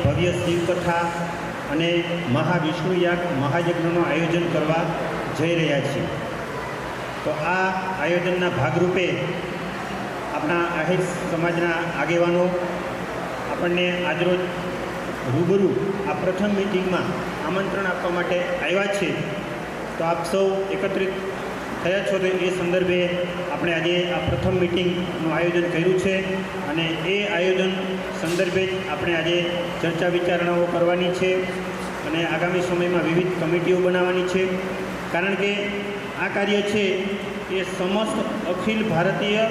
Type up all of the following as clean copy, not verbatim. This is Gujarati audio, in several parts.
ભવ્ય શિવકથા અને મહાવિષ્ણુ યાગ મહાયજ્ઞનું આયોજન કરવા જઈ રહ્યા છીએ। તો આ આયોજનના ભાગરૂપે આપણા આહિર સમાજના આગેવાનો આપણને આજરોજ રૂબરૂ આ પ્રથમ મિટિંગમાં આમંત્રણ આપવા માટે આવ્યા છે। તો આપ સૌ એકત્રિત થયા છો, તો એ સંદર્ભે આપણે આજે આ પ્રથમ મિટિંગનું આયોજન કર્યું છે અને એ આયોજન સંદર્ભે જ આપણે આજે ચર્ચા વિચારણાઓ કરવાની છે અને આગામી સમયમાં વિવિધ કમિટીઓ બનાવવાની છે। કારણ કે આ કાર્ય છે એ સમસ્ત અખિલ ભારતીય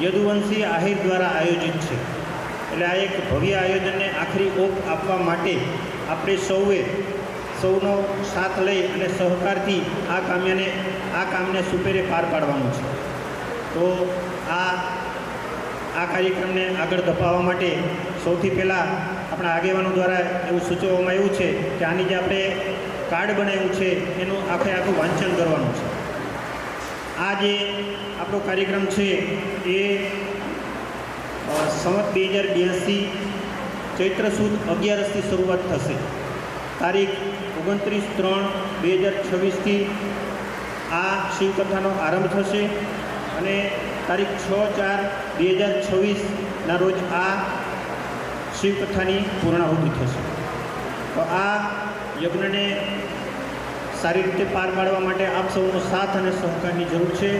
યદુવંશી આહિર દ્વારા આયોજિત છે। એટલે આ એક ભવ્ય આયોજનને આખરી ઓપ આપવા માટે આપણે સૌનો સાથ લઈ અને સહકારથી આ કામને સુપેરે પાર પાડવાનું છે। તો આ કાર્યક્રમને આગળ ધપાવવા માટે સૌથી પહેલાં આપણા આગેવાનો દ્વારા એવું સૂચવવામાં આવ્યું છે કે આની જે આપણે કાર્ડ બનાવ્યું છે એનું આખું વાંચન કરવાનું છે। આ જે આપણો કાર્યક્રમ છે એ સંવત 2082 ચૈત્ર સુદ 11થી શરૂઆત થશે। તારીખ 29/3/2026થી આ શિવકથાનો આરંભ થશે અને તારીખ 6/4/2026ના રોજ આ શિવકથાની પૂર્ણાહુતિ થશે। તો આ યજ્ઞને સારી રીતે પાર પાડવા માટે આપ સૌનો સાથ અને સહકારની જરૂર છે,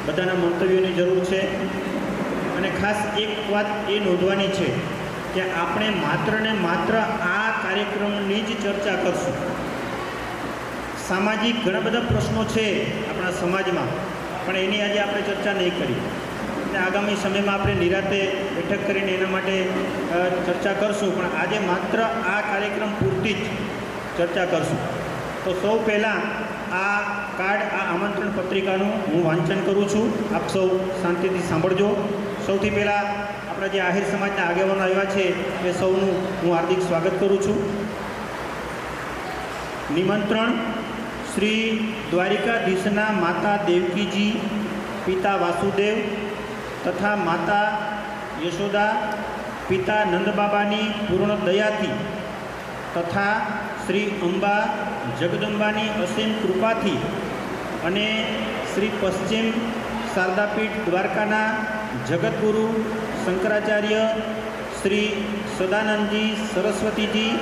બધાના મંતવ્યોની જરૂર છે। અને ખાસ એક વાત એ નોંધવાની છે કે આપણે માત્ર ને માત્ર આ કાર્યક્રમની જ ચર્ચા કરશું। સામાજિક ઘણા બધા પ્રશ્નો છે આપણા સમાજમાં, પણ એની આજે આપણે ચર્ચા નહીં કરી અને આગામી સમયમાં આપણે નિરાતે બેઠક કરીને એના માટે ચર્ચા કરશું, પણ આજે માત્ર આ કાર્યક્રમ પૂરતી જ ચર્ચા કરશું। તો સૌ પહેલાં આ કાર્ડ, આ આમંત્રણ પત્રિકાનું હું વાંચન કરું છું, આપ સૌ શાંતિથી સાંભળજો। સૌથી પહેલાં આપણા જે આહિર સમાજના આગેવાનો આવ્યા છે એ સૌનું હું હાર્દિક સ્વાગત કરું છું। નિમંત્રણ શ્રી દ્વારિકાધીશના માતા દેવકીજી, પિતા વાસુદેવ તથા માતા યશોદા, પિતા નંદબાબાની પૂર્ણ દયાથી તથા શ્રી અંબા જગદંબાની અસીમ કૃપાથી અને શ્રી પશ્ચિમ શારદાપીઠ દ્વારકાના જગતગુરુ શંકરાચાર્ય શ્રી સદાનંદજી સરસ્વતીજી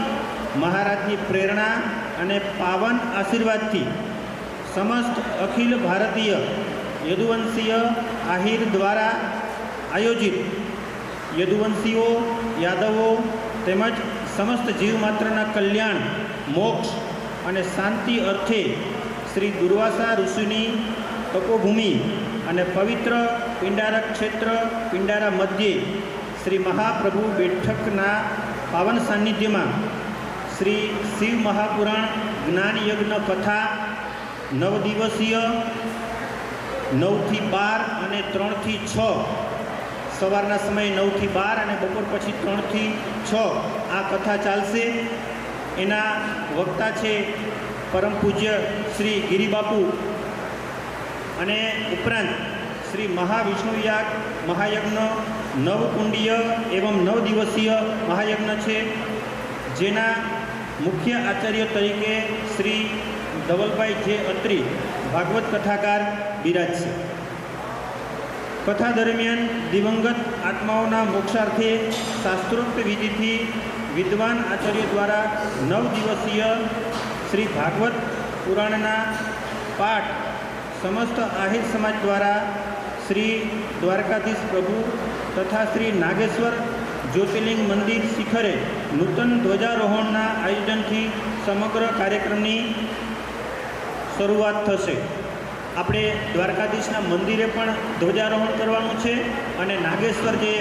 મહારાજની પ્રેરણા અને પાવન આશીર્વાદથી સમસ્ત અખિલ ભારતીય યદુવંશીય આહિર દ્વારા આયોજિત યદુવંશીઓ, યાદવો તેમજ સમસ્ત જીવમાત્રના કલ્યાણ, મોક્ષ અને શાંતિ અર્થે શ્રી દુર્વાસા ઋષિની તપોભૂમિ અને પવિત્ર પિંડારા ક્ષેત્ર પિંડારા મધ્યે શ્રી મહાપ્રભુ બેઠકના પાવન સાનિધ્યમાં શ્રી શિવ મહાપુરાણ જ્ઞાન યજ્ઞ કથા 9 દિવસીય 9 થી 12 અને 3 થી 6 સવારના સમયે 9 થી 12 અને બપોર પછી 3 થી 6 આ કથા ચાલશે। એના વક્તા છે પરમ પૂજ્ય શ્રી ગિરિબાપુ અને ઉપરાંત શ્રી મહાવિષ્ણુ યાગ મહાયજ્ઞ 9 કુંડીય એવં 9 દિવસીય મહાયજ્ઞ છે, જેના મુખ્ય આચાર્ય તરીકે શ્રી ધવલભાઈ જે અત્રી ભાગવત કથાકાર બિરાજશે। કથા દરમિયાન દિવંગત આત્માઓના મોક્ષાર્થે શાસ્ત્રોક્ત વિધિથી વિદ્વાન આચાર્ય દ્વારા 9 દિવસીય શ્રી ભાગવત પુરાણના પાઠ સમસ્ત આહિર સમાજ દ્વારા શ્રી દ્વારકાધીશ પ્રભુ તથા શ્રી નાગેશ્વર જ્યોતિર્લિંગ મંદિર શિખરે નૂતન ધ્વજારોહણના આયોજનથી સમગ્ર કાર્યક્રમની શરૂઆત થશે। આપણે દ્વારકાધીશના મંદિરે પણ ધ્વજારોહણ કરવાનું છે અને નાગેશ્વર જે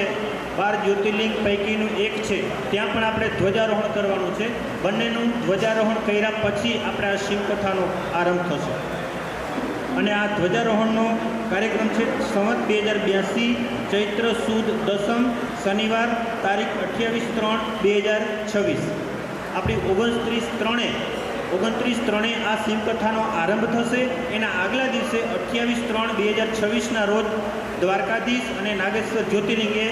12 જ્યોતિર્લિંગ પૈકીનું એક છે ત્યાં પણ આપણે ધ્વજારોહણ કરવાનું છે। બંનેનું ધ્વજારોહણ કર્યા પછી આપણે આ શિવકથાનો આરંભ થશે અને આ ધ્વજારોહણનો કાર્યક્રમ છે સંવત 2082 ચૈત્ર સુદ 10મ શનિવાર તારીખ 28/3/2026। આપણી 29/3 આ શિવકથાનો આરંભ થશે। એના આગલા દિવસે 28/3/2026ના રોજ દ્વારકાધીશ અને નાગેશ્વર જ્યોતિર્લિંગે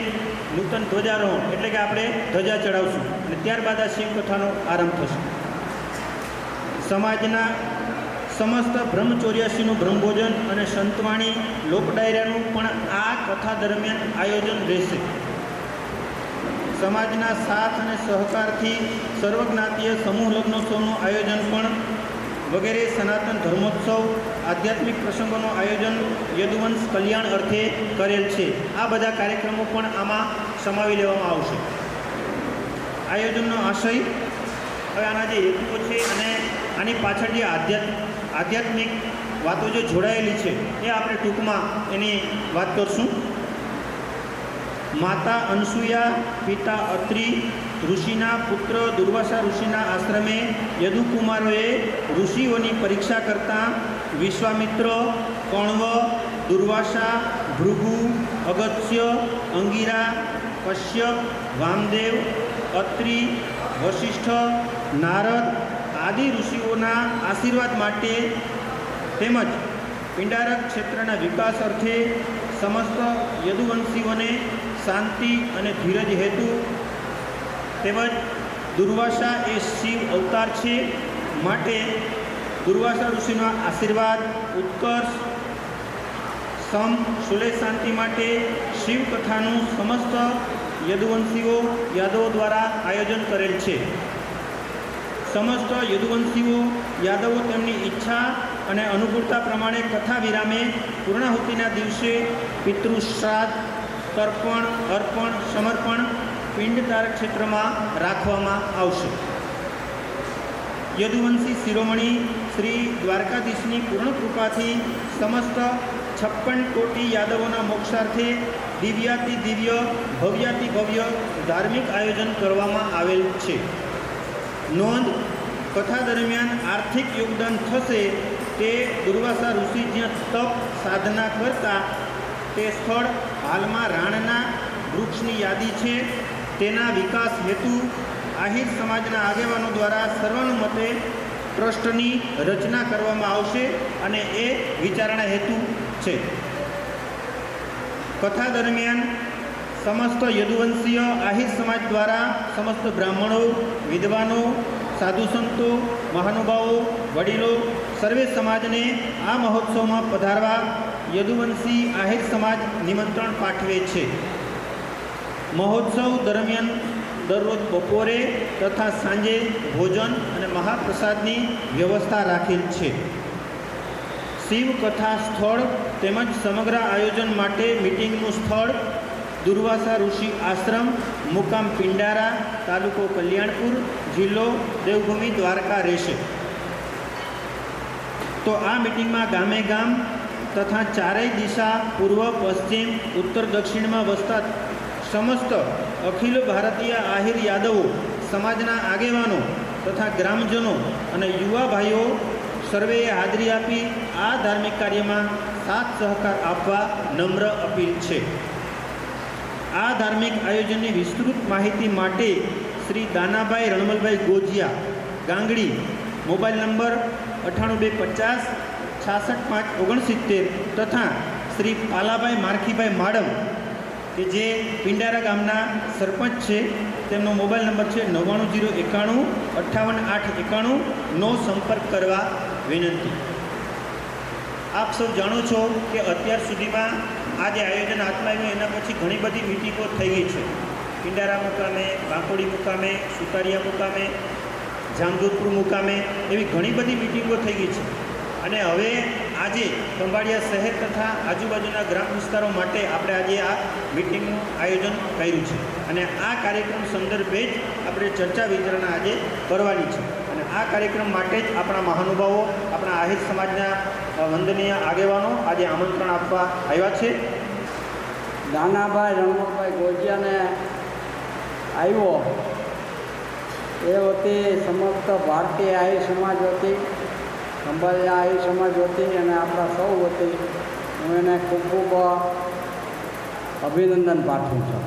નૂતન ધ્વજારોહણ એટલે કે આપણે ધ્વજા ચડાવશું અને ત્યારબાદ આ શિવકથાનો આરંભ થશે. સમાજના સમસ્ત બ્રહ્મચોર્યાસીનું બ્રહ્મભોજન અને સંતવાણી લોકડાયરાનું પણ આ કથા દરમિયાન આયોજન રહેશે. સમાજના સાથ અને સહકારથી સર્વજ્ઞાતીય સમૂહ લગ્નોત્સવનું આયોજન પણ વગેરે સનાતન ધર્મોત્સવ આધ્યાત્મિક પ્રસંગોનું આયોજન યદુવંશ કલ્યાણ અર્થે કરેલ છે. આ બધા કાર્યક્રમો પણ આમાં સમાવી લેવામાં આવશે. આયોજનનો આશય, હવે આના જે હેતુઓ છે અને આની પાછળ જે આધ્યાત્મિક વાતો જે જોડાયેલી છે એ આપણે ટૂંકમાં એની વાત કરશું. માતા અનસુયા પિતા અત્રિ ઋષિના પુત્ર દુર્વાસા ઋષિના આશ્રમે યદુકુમારોએ ઋષિઓની પરીક્ષા કરતાં વિશ્વામિત્ર, કણ્વ, દુર્વાસા, ભૃગુ, અગસ્ત્ય, અંગિરા, કશ્યપ, વામદેવ, અત્રિ, વશિષ્ઠ, નારદ આદિ ઋષિઓના આશીર્વાદ માટે તેમજ પિંડારક ક્ષેત્રના વિકાસ અર્થે સમસ્ત યદુવંશીઓને શાંતિ અને ધીરજ હેતુ તેમજ દુર્વાસા એ શિવ અવતાર છે માટે દુર્વાસા ઋષિના આશીર્વાદ, ઉત્કર્ષ, સમ, સુલેહ શાંતિ માટે શિવકથાનું સમસ્ત યદુવંશીઓ યાદવો દ્વારા આયોજન કરેલ છે. સમસ્ત યદુવંશીઓ યાદવો તેમની ઈચ્છા અને અનુકૂળતા પ્રમાણે કથા વિરામે પૂર્ણાહુતિના દિવસે પિતૃશ્રાદ્ધ, તર્પણ, અર્પણ, સમર્પણ પિંડતારક ક્ષેત્રમાં રાખવામાં આવશે. યદુવંશી શિરોમણી શ્રી દ્વારકાધીશની પૂર્ણ કૃપાથી સમસ્ત 56 કોટી યાદવોના મોક્ષાર્થે દિવ્યાતિ દિવ્ય, ભવ્યાતિ ભવ્ય ધાર્મિક આયોજન કરવામાં આવેલ છે. નોંધ, કથા દરમિયાન આર્થિક યોગદાન થશે તે દુર્વાસા ઋષિ જ્યાં તપ સાધના કરતા તે સ્થળ હાલમાં રાણના વૃક્ષની યાદી છે. તેના વિકાસ હેતુ આહિર સમાજના આગેવાનો દ્વારા સર્વાનુમતે ટ્રસ્ટની રચના કરવામાં આવશે અને એ વિચારણા હેતુ છે. કથા દરમિયાન સમસ્ત યદુવંશીય આહિર સમાજ દ્વારા સમસ્ત બ્રાહ્મણો, વિદ્વાનો, સાધુ સંતો, મહાનુભાવો, વડીલો સર્વે સમાજને આ મહોત્સવમાં પધારવા યદુવંશી આહિર સમાજ નિમંત્રણ પાઠવે છે. મહોત્સવ દરમિયાન દરરોજ બપોરે તથા સાંજે ભોજન અને મહાપ્રસાદની વ્યવસ્થા રાખેલ છે. શિવકથા સ્થળ તેમજ સમગ્ર આયોજન માટે મિટિંગનું સ્થળ દુર્વાસા ઋષિ આશ્રમ, મુકામ પિંડારા, તાલુકો કલ્યાણપુર, જિલ્લો દેવભૂમિ દ્વારકા રહેશે. તો આ મિટિંગમાં ગામે ગામ તથા ચારેય દિશા પૂર્વ, પશ્ચિમ, ઉત્તર, દક્ષિણમાં વસતા સમસ્ત અખિલ ભારતીય આહિર યાદવો સમાજના આગેવાનો તથા ગ્રામજનો અને યુવા ભાઈઓ સર્વેએ હાજરી આપી આ ધાર્મિક કાર્યમાં સાથ સહકાર આપવા નમ્ર અપીલ છે. આ ધાર્મિક આયોજનની વિસ્તૃત માહિતી માટે શ્રી દાનાભાઈ રણમલભાઈ ગોજિયા, ગાંગડી, મોબાઈલ નંબર 9850 66 569 તથા શ્રી પાલાભાઈ મારખીભાઈ માડમ કે જે પિંડારા ગામના સરપંચ છે, તેમનો મોબાઈલ નંબર છે 99 091 58 891 નો સંપર્ક કરવા વિનંતી. આપ સૌ જાણો છો કે અત્યાર સુધીમાં આ જે આયોજન હાથમાં આવ્યું એના પછી ઘણી બધી મિટિંગો થઈ ગઈ છે. પિંડારા મુકામે, વાંકોડી મુકામે, સુતારિયા મુકામે, જામજોધપુર મુકામે એવી ઘણી બધી મિટિંગો થઈ ગઈ છે. અને હવે આજે ખંભાળિયા શહેર તથા આજુબાજુના ગ્રામ વિસ્તારો માટે આપણે આજે આ મિટિંગનું આયોજન કર્યું છે અને આ કાર્યક્રમ સંદર્ભે જ આપણે ચર્ચા વિચારણા આજે કરવાની છે. અને આ કાર્યક્રમ માટે જ આપણા મહાનુભાવો, આપણા આહિર સમાજના વંદનીય આગેવાનો આજે આમંત્રણ આપવા આવ્યા છે. દાનાભાઈ રણમલભાઈ ગોજિયાને આવ્યો એ વતી સમસ્ત ભારતીય આહિર સમાજ વતી, ખંભાળિયા આહિર સમાજ વતી અને આપણા સૌ વતી હું એને ખૂબ ખૂબ અભિનંદન પાઠવું છું.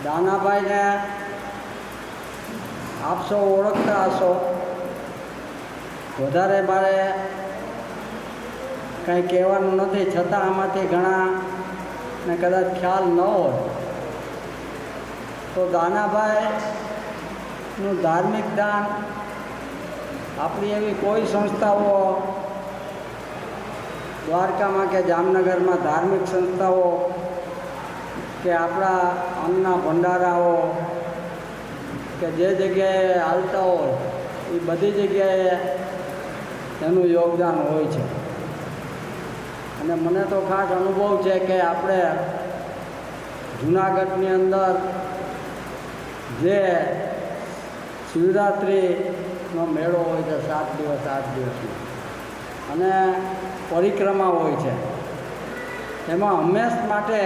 દાનાભાઈને આપ સૌ ઓળખતા હશો. વધારે મારે કાંઈ કહેવાનું નથી, છતાં આમાંથી ઘણા ને કદાચ ખ્યાલ ન હોય તો દાનાભાઈનું ધાર્મિક દાન આપણી એવી કોઈ સંસ્થાઓ દ્વારકામાં કે જામનગરમાં ધાર્મિક સંસ્થાઓ કે આપણા અન્નના ભંડારાઓ કે જે જગ્યાએ હાલતા હોય એ બધી જગ્યાએ એનું યોગદાન હોય છે. અને મને તો ખાસ અનુભવ છે કે આપણે જૂનાગઢની અંદર જે શિવરાત્રિનો મેળો હોય છે 7 દિવસ 8 દિવસનો અને પરિક્રમા હોય છે, એમાં હંમેશ માટે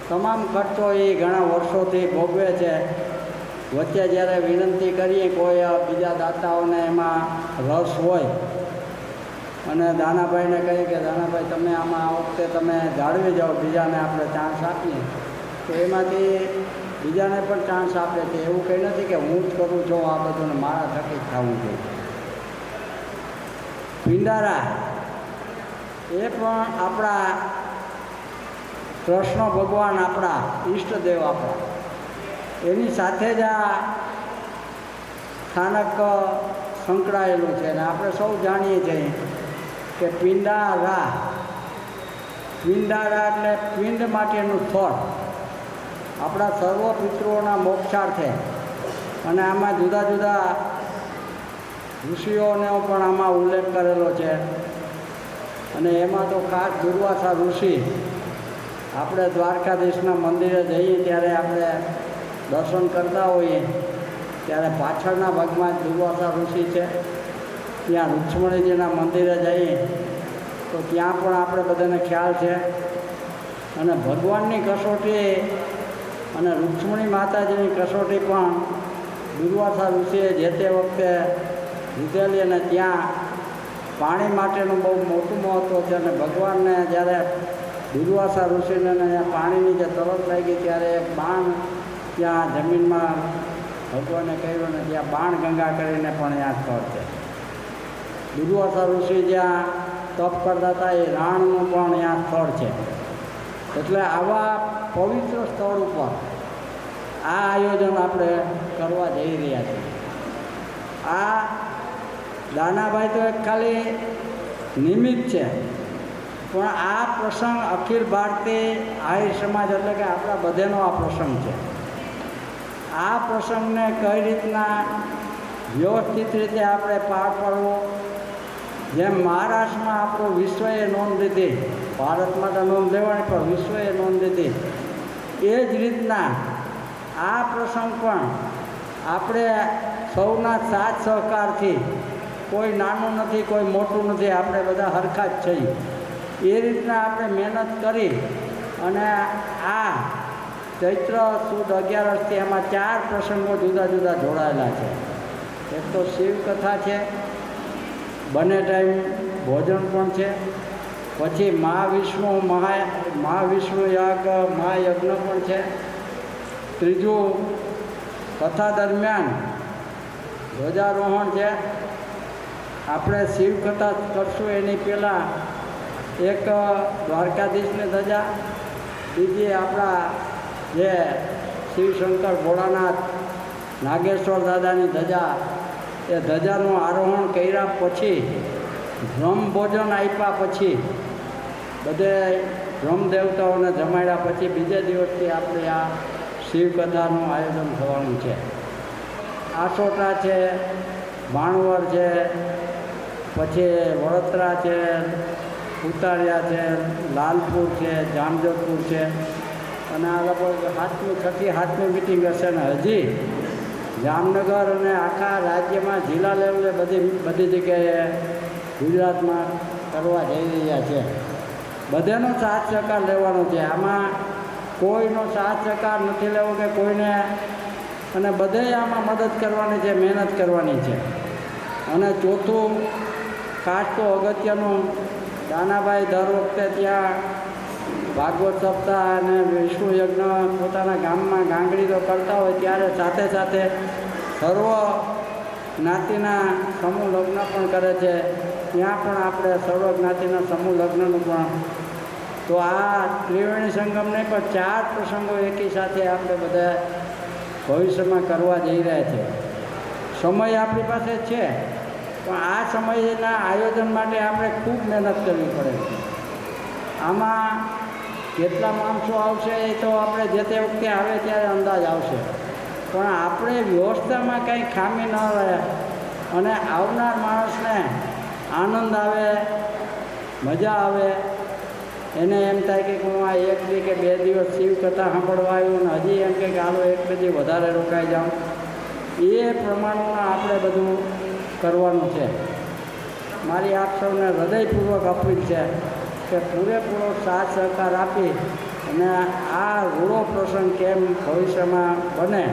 તમામ ખર્ચો એ ઘણા વર્ષોથી ભોગવે છે. વચ્ચે જ્યારે વિનંતી કરીએ કોઈ બીજા દાતાઓને એમાં રસ હોય અને દાનાભાઈને કહીએ કે દાનાભાઈ તમે આમાં આ વખતે તમે જાળવી જાઓ, બીજાને આપણે ચાન્સ આપીએ, તો એમાંથી બીજાને પણ ચાન્સ આપે છે. એવું કંઈ નથી કે હું જ કરું છું આ બધું મારા થકી જ થવું જોઈએ. પિંડારા એ પણ આપણા કૃષ્ણ ભગવાન, આપણા ઈષ્ટદેવ, આપણા એની સાથે જ આ સ્થાનક સંકળાયેલું છે. અને આપણે સૌ જાણીએ છીએ કે પિંડારા એટલે પિંડ માટેનું સ્થળ, આપણા સર્વ પિતૃઓના મોક્ષાર્થે. અને આમાં જુદા જુદા ઋષિઓનો પણ આમાં ઉલ્લેખ કરેલો છે. અને એમાં તો ખાસ દુર્વાસા ઋષિ, આપણે દ્વારકાધીશના મંદિરે જઈએ ત્યારે આપણે દર્શન કરતા હોઈએ ત્યારે પાછળના ભાગમાં દુર્વાસા ઋષિ છે. ત્યાં રૂક્ષ્મણીજીના મંદિરે જઈએ તો ત્યાં પણ આપણે બધાને ખ્યાલ છે. અને ભગવાનની કસોટી અને રૂક્ષ્મણી માતાજીની કસોટી પણ દુર્વાસા ઋષિએ જે તે વખતે લીધેલી. અને ત્યાં પાણી માટેનું બહુ મોટું મહત્ત્વ છે. અને ભગવાનને જ્યારે દુર્વાસા ઋષિને પાણીની જે તરસ લાગી ત્યારે એક બાણ ત્યાં જમીનમાં ભગવાને કહ્યું ને ત્યાં બાણ ગંગા કરીને પણ ત્યાં સ્થળ છે. દુર્વાસા ઋષિ જ્યાં તપ કરતા હતા એ રાણનું પણ ત્યાં સ્થળ છે. એટલે આવા પવિત્ર સ્થળ ઉપર આ આયોજન આપણે કરવા જઈ રહ્યા છીએ. આ દાનાભાઈ તો એક ખાલી નિમિત્ત છે, પણ આ પ્રસંગ અખિલ ભારતીય આહિર સમાજ એટલે કે આપણા બધાનો આ પ્રસંગ છે. આ પ્રસંગને કઈ રીતના વ્યવસ્થિત રીતે આપણે પાર પાડવો, જેમ મહારાષ્ટ્રમાં આપણું વિશ્વએ નોંધ લીધી, ભારતમાં તો નોંધ લેવાની પણ વિશ્વએ નોંધ લીધી, એ જ રીતના આ પ્રસંગ પણ આપણે સૌના સાથ સહકારથી, કોઈ નાનું નથી કોઈ મોટું નથી, આપણે બધા હરખા જ છીએ, એ રીતના આપણે મહેનત કરી અને આ ચૈત્ર સુદ 11થી એમાં 4 પ્રસંગો જુદા જુદા જોડાયેલા છે. એક તો શિવકથા છે, બંને ટાઈમ ભોજન પણ છે, પછી મહાવિષ્ણુ યાગ મહાયજ્ઞ પણ છે, ત્રીજું કથા દરમિયાન ધ્વજારોહણ છે. આપણે શિવકથા કરશું એની પહેલાં એક દ્વારકાધીશની ધજા, બીજી આપણા જે શિવશંકર ભોળાનાથ નાગેશ્વર દાદાની ધજા, એ ધજાનું આરોહણ કર્યા પછી બ્રહ્મ ભોજન આપ્યા પછી બધે બ્રહ્મ દેવતાઓને જમાડ્યા પછી બીજે દિવસથી આપણે આ શિવકથાનું આયોજન થવાનું છે. આસોટા છે, ભાણવર છે, પછી વડોદરા છે, ઉતારિયા છે, લાલપુર છે, જામજોધપુર છે. અને આ લગભગ 7મી મિટિંગ હશે. ને હજી જામનગર અને આખા રાજ્યમાં જિલ્લા લેવલે બધી જગ્યાએ ગુજરાતમાં કરવા જઈ રહ્યા છે. બધાનો સાથ સહકાર લેવાનો છે. આમાં કોઈનો સાથ સહકાર નથી લેવો કે કોઈને, અને બધાએ આમાં મદદ કરવાની છે, મહેનત કરવાની છે. અને ચોથું ખાસ તો અગત્યનું, દાનાભાઈ દર વખતે ત્યાં ભાગવત સપ્તાહ અને વિષ્ણુ યજ્ઞ પોતાના ગામમાં ગાંગડી તો કરતા હોય ત્યારે સાથે સાથે સર્વ જ્ઞાતિના સમૂહ લગ્ન પણ કરે છે. ત્યાં પણ આપણે સર્વ જ્ઞાતિના સમૂહ લગ્નનું પણ તો આ ત્રિવેણી સંગમને પણ 4 પ્રસંગો એકી સાથે આપણે બધા ભવિષ્યમાં કરવા જઈ રહ્યા છે. સમય આપણી પાસે છે, પણ આ સમયના આયોજન માટે આપણે ખૂબ મહેનત કરવી પડે છે. આમાં કેટલા માણસો આવશે એ તો આપણે જે તે વખતે આવે ત્યારે અંદાજ આવશે, પણ આપણે વ્યવસ્થામાં કંઈ ખામી ન રહે અને આવનાર માણસને આનંદ આવે, મજા આવે, એને એમ થાય કે હું આ 1 દી કે 2 દિવસ શિવ કથા સાંભળવા આવ્યું ને હજી એમ કે હાલો 1 દી વધારે રોકાઈ જાઉં, એ પ્રમાણમાં આપણે બધું કરવાનું છે. મારી આપ સૌને હૃદયપૂર્વક અપીલ છે કે પૂરેપૂરો સાથ સહકાર આપી અને આ રૂડો પ્રસંગ કેમ ભવિષ્યમાં બને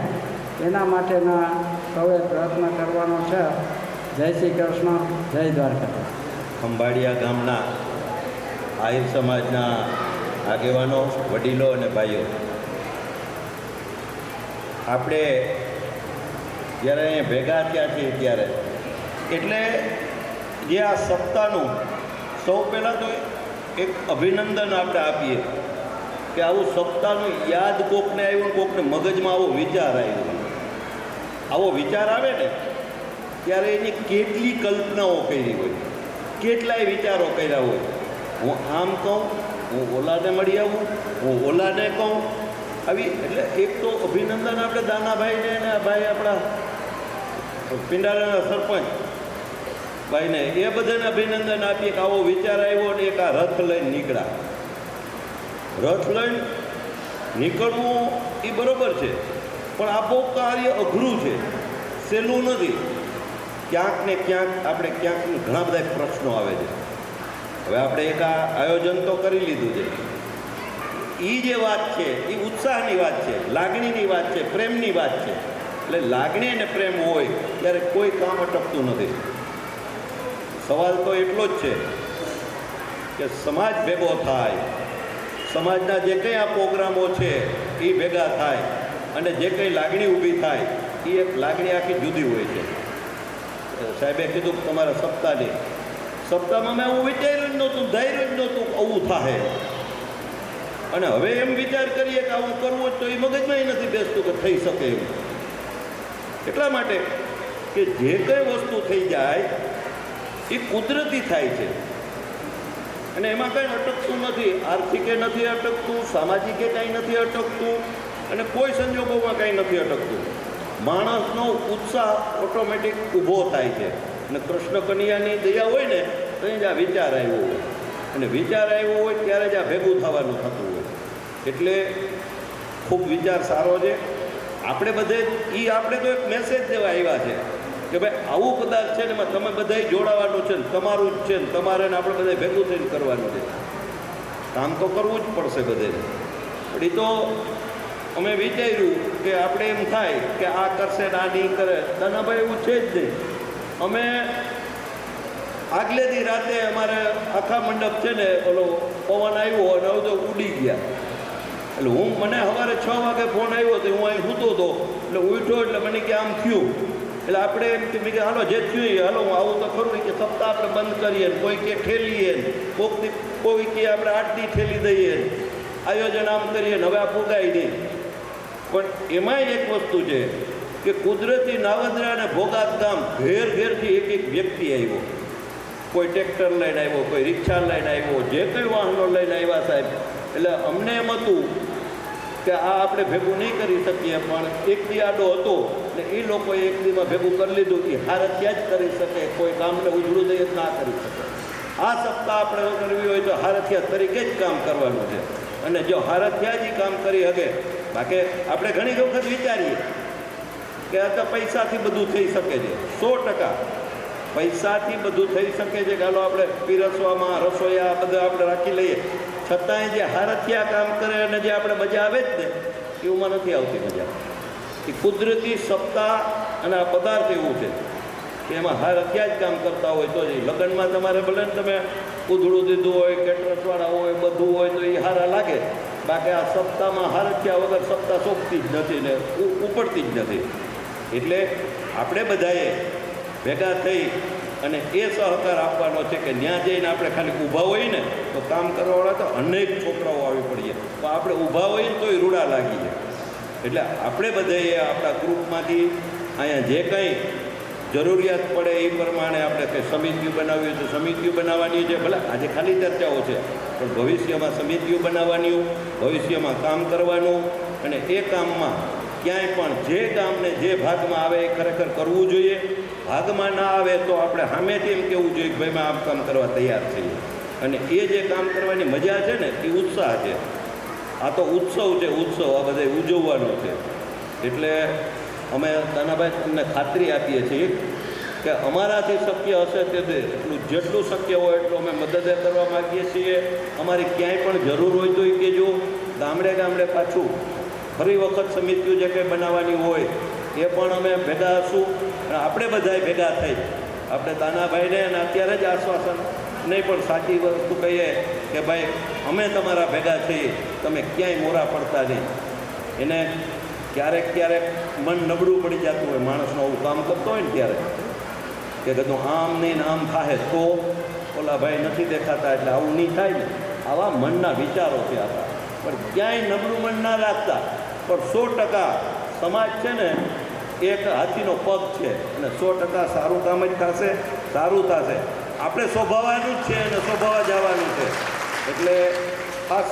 એના માટેના સૌએ પ્રયત્ન કરવાનો છે. જય શ્રી કૃષ્ણ, જય દ્વારકા. ખંભાળિયા ગામના આહિર સમાજના આગેવાનો, વડીલો અને ભાઈઓ, આપણે જ્યારે અહીંયા ભેગા થયા છીએ ત્યારે એટલે જે આ સપ્તાહનું સૌ પહેલાં તો એક અભિનંદન આપણે આપીએ કે આવું સપ્તાહનું યાદ કોકને આવ્યું, કોકને મગજમાં આવો વિચાર આવ્યો. આવો વિચાર આવે ને ત્યારે એની કેટલી કલ્પનાઓ કરી હોય, કેટલાય વિચારો કર્યા હોય. હું આમ કહું, હું ઓલાને મળી આવું, હું ઓલાને કહું, આવી. એટલે એક તો અભિનંદન આપણે દાનાભાઈને અને ભાઈ આપણા પિંડારાના સરપંચ ભાઈને એ બધાને અભિનંદન આપીએ કે આવો વિચાર આવ્યો ને એક આ રથ લઈને નીકળ્યા. રથ લઈને નીકળવું એ બરાબર છે, પણ આ બહુ કાર્ય અઘરું છે, સહેલું નથી. ક્યાંક ને ક્યાંક આપણે ક્યાંક ઘણા બધા પ્રશ્નો આવે છે. હવે આપણે એક આ આયોજન તો કરી લીધું છે. એ જે વાત છે એ ઉત્સાહની વાત છે, લાગણીની વાત છે, પ્રેમની વાત છે. એટલે લાગણી અને પ્રેમ હોય ત્યારે કોઈ કામ અટકતું નથી. સવાલ તો એટલો જ છે કે સમાજ ભેગો થાય, સમાજના જે કંઈ આ પ્રોગ્રામો છે એ ભેગા થાય અને જે કંઈ લાગણી ઊભી થાય એ એક લાગણી આખી જુદી હોય છે. સાહેબે કીધું કે તમારા સપ્તાહમાં મેં હું વિચાર્યું જ નહોતું, ધાર્યું જ નહોતું આવું થાય. અને હવે એમ વિચાર કરીએ કે આવું કરવું જ તો એ મગજમાં નથી બેસતું કે થઈ શકે એમ. એટલા માટે કે જે કંઈ વસ્તુ થઈ જાય એ કુદરતી થાય છે અને એમાં કંઈ અટકતું નથી. આર્થિકે નથી અટકતું, સામાજિકે કાંઈ નથી અટકતું અને કોઈ સંજોગોમાં કાંઈ નથી અટકતું. માણસનો ઉત્સાહ ઓટોમેટિક ઊભો થાય છે અને કૃષ્ણ કનૈયાની દયા હોય ને તો જ આ વિચાર આવ્યો હોય અને વિચાર આવ્યો હોય ત્યારે જ આ ભેગું થવાનું થતું હોય. એટલે ખૂબ વિચાર સારો છે. આપણે બધે આપણે તો એક મેસેજ દેવા આવ્યા છે કે ભાઈ આવું પદાર્થ છે ને એમાં તમે બધાય જોડાવાનું છે ને તમારું જ છે ને તમારે ને આપણે બધા ભેગું થઈને કરવાનું છે. કામ તો કરવું જ પડશે બધે. પણ એ તો અમે વિચાર્યું કે આપણે એમ થાય કે આ કરશે ને આ નહીં કરે. દાનાભાઈ એવું છે જ નહીં. અમે આગલે દી રાતે અમારે આખા મંડપ છે ને ઓલો પવન આવ્યો અને હવે તો ઉડી ગયા. એટલે મને સવારે 6 વાગે ફોન આવ્યો તો હું અહીં સૂતો હતો. એટલે ઉઠ્યો એટલે મને કે આમ થયું. એટલે આપણે એમ કે મેં કે હાલો જે થયું હાલો હું આવું તો ખરું કે સપ્તાહ આપણે બંધ કરીએ ને કોઈ કે ઠેલીએ ને કોઈ કે આપણે 8 દી ઠેલી દઈએ ને આયોજન આમ કરીએ ને હવે આ ફૂગાઈ નહીં. પણ એમાંય એક વસ્તુ છે કે કુદરતી નાવદરા અને ભોગાત ગામ ઘેર ઘેરથી એક વ્યક્તિ આવ્યો. કોઈ ટ્રેક્ટર લઈને આવ્યો, કોઈ રિક્ષા લઈને આવ્યો, જે કંઈ વાહનો લઈને આવ્યા સાહેબ. એટલે અમને એમ હતું કે આ આપણે ભેગું નહીં કરી શકીએ, પણ એક દી આડો હતો ને એ લોકોએ એક દીમાં ભેગું કરી લીધું કે હારથિયા જ કરી શકે, કોઈ કામને ઉજળું દઈએ જ ના કરી શકે. આ સપ્તાહ આપણે કરવી હોય તો હારથિયા તરીકે જ કામ કરવાનું છે. અને જો હારથિયા જ કામ કરી શકે, બાકી આપણે ઘણી વખત વિચારીએ કે આ તો પૈસાથી બધું થઈ શકે છે. 100% પૈસાથી બધું થઈ શકે છે કે હાલો આપણે પીરસવામાં રસોઈયા બધા આપણે રાખી લઈએ, છતાંય જે હારથિયા કામ કરે અને જે આપણે મજા આવે જ ને એમાં નથી આવતી મજા. એ કુદરતી સપ્તાહ અને આ પદાર્થ એવું છે કે એમાં હારથિયા જ કામ કરતા હોય તો જ. લગ્નમાં તમારે ભલે ને તમે ઉધડું દીધું હોય, કેટરસવાળા હોય, બધું હોય તો એ હારા લાગે. બાકી આ સપ્તાહમાં હારથિયા વગર સપ્તાહ શોભતી જ નથી ને ઉપડતી જ નથી. એટલે આપણે બધાએ ભેગા થઈ અને એ સહકાર આપવાનો છે કે ત્યાં જઈને આપણે ખાલી ઊભા હોઈએ ને તો કામ કરવાવાળા તો અનેક છોકરાઓ આવી પડીએ, તો આપણે ઊભા હોઈએ ને તોય રૂડા લાગીએ. એટલે આપણે બધાએ આપણા ગ્રુપમાંથી અહીંયા જે કંઈ જરૂરિયાત પડે એ પ્રમાણે આપણે કંઈ સમિતિઓ બનાવવી હોય તો સમિતિઓ બનાવવાની છે. ભલે આજે ખાલી ચર્ચાઓ છે, પણ ભવિષ્યમાં સમિતિઓ બનાવવાની, ભવિષ્યમાં કામ કરવાનું, અને એ કામમાં ક્યાંય પણ જે કામને જે ભાગમાં આવે એ ખરેખર કરવું જોઈએ. ભાગમાં ના આવે તો આપણે સામેથી એમ કહેવું જોઈએ કે ભાઈ મેં આમ કામ કરવા તૈયાર છીએ. અને એ જે કામ કરવાની મજા છે ને એ ઉત્સાહ છે. આ તો ઉત્સવ છે, ઉત્સવ આ બધા ઉજવવાનો છે. એટલે અમે દાનાભાઈ તમને ખાતરી આપીએ છીએ કે અમારાથી શક્ય હશે તે એટલું જેટલું શક્ય હોય એટલું અમે મદદ કરવા માગીએ છીએ. અમારી ક્યાંય પણ જરૂર હોય તો એ કહેજો. ગામડે ગામડે પાછું ફરી વખત સમિતિઓ જે કંઈ બનાવવાની હોય એ પણ અમે ભેગા હશું. અને આપણે બધાએ ભેગા થઈ આપણે દાનાભાઈને અને અત્યારે જ આશ્વાસન નહીં પણ સાચી વસ્તુ કહીએ કે ભાઈ અમે તમારા ભેગા છીએ, તમે ક્યાંય મોરા પડતા નહીં. એને ક્યારેક ક્યારેક મન નબળું પડી જતું હોય માણસનું આવું કામ કરતો હોય ને ત્યારે કે કદું આમ નહીં ને આમ થાય તો ઓલા ભાઈ નથી દેખાતા એટલે આવું નહીં થાય ને. આવા મનના વિચારો છે આપણા. પણ ક્યાંય નબળું મન ના રાખતા. પણ 100% સમાજ છે ને એક હાથીનો પગ છે અને 100% સારું કામ જ થશે, સારું થશે. આપણે સ્વભાવવાનું જ છે અને સ્વભાવ જવાનું છે. એટલે ખાસ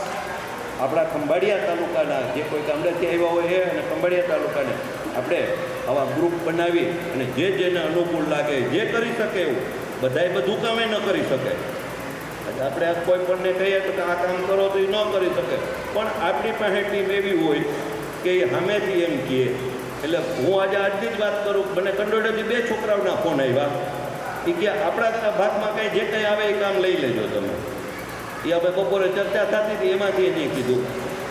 આપણા ખંભાળિયા તાલુકાના જે કોઈ ગામડેથી આવ્યા હોય એ અને ખંભાળિયા તાલુકાને આપણે આવા ગ્રુપ બનાવી અને જે જેને અનુકૂળ લાગે જે કરી શકે એવું, બધાએ બધું કામ એ ન કરી શકે. આપણે કોઈ પણને કહીએ તો આ કામ કરો તો એ ન કરી શકે, પણ આપણી પાસે ટીમ એવી હોય કે એ સામેથી એમ કહે. એટલે હું આજે આજની જ વાત કરું, મને કંડોળેથી 2 છોકરાઓના ફોન આવ્યા. એ કે આપણા ભાગમાં કંઈ જે કંઈ આવે એ કામ લઈ લેજો તમે. એ આપણે બપોરે ચર્ચા થતી હતી એમાંથી એને કીધું.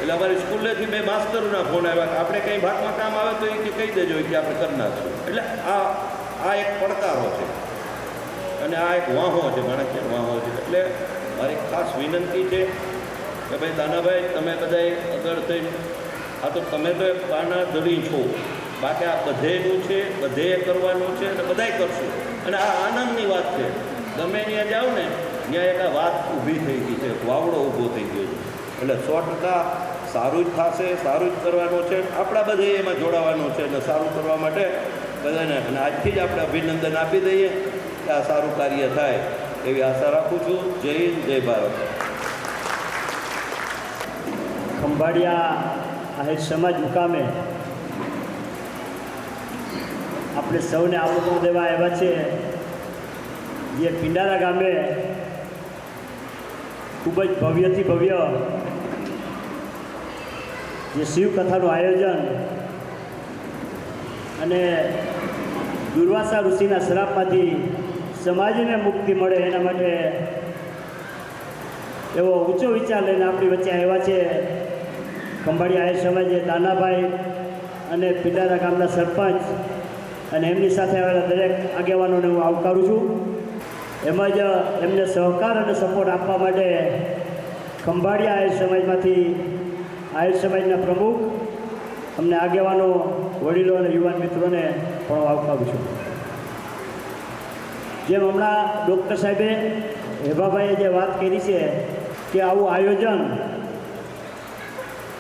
એટલે અમારી સ્કૂલેથી 2 માસ્તરોના ફોન આવ્યા કે આપણે કંઈ ભાગમાં કામ આવે તો એ કહી દેજો કે આપણે કરી નાખશું. એટલે આ એક પડકારો છે અને આ એક વાહો છે, માણસ વાહો છે. એટલે મારી ખાસ વિનંતી છે કે ભાઈ દાનાભાઈ તમે બધાએ આગળ થઈને આ તો તમે તો એક બાના ધડી છો, બાકી આ બધેનું છે, બધે કરવાનું છે અને બધાય કરશું. અને આ આનંદની વાત છે. ગમે ત્યાં જાઓ ને ત્યાં એક આ વાત ઊભી થઈ ગઈ છે, વાવડો ઊભો થઈ ગયો છે. એટલે 100% સારું જ થશે, સારું જ કરવાનું છે. આપણા બધે એમાં જોડાવાનું છે અને સારું કરવા માટે બધાને અને આજથી જ આપણે અભિનંદન આપી દઈએ કે આ સારું કાર્ય થાય એવી આશા રાખું છું. જય હિન્દ, જય ભારત. ખંભાળિયા આહિર સમાજ મુકામે આપણે સૌને આમંત્રણ દેવા આવ્યા છે. જે પિંડારા ગામે ખૂબ જ ભવ્યથી ભવ્ય જે શિવકથાનું આયોજન અને દુર્વાસા ઋષિના શ્રાપમાંથી સમાજને મુક્તિ મળે એના માટે એવો ઊંચો વિચાર લઈને આપણી વચ્ચે આવ્યા છે ખંભાળિયા આહિર સમાજે દાનાભાઈ અને પિંડારા ગામના સરપંચ અને એમની સાથે આવેલા દરેક આગેવાનોને હું આવકારું છું. એમ જ એમને સહકાર અને સપોર્ટ આપવા માટે ખંભાળિયા આહિર સમાજમાંથી આહિર સમાજના પ્રમુખ, અમને આગેવાનો, વડીલો અને યુવાન મિત્રોને પણ હું આવકારું છું. જેમ હમણાં ડૉક્ટર સાહેબે, હેભાભાઈએ જે વાત કરી છે કે આવું આયોજન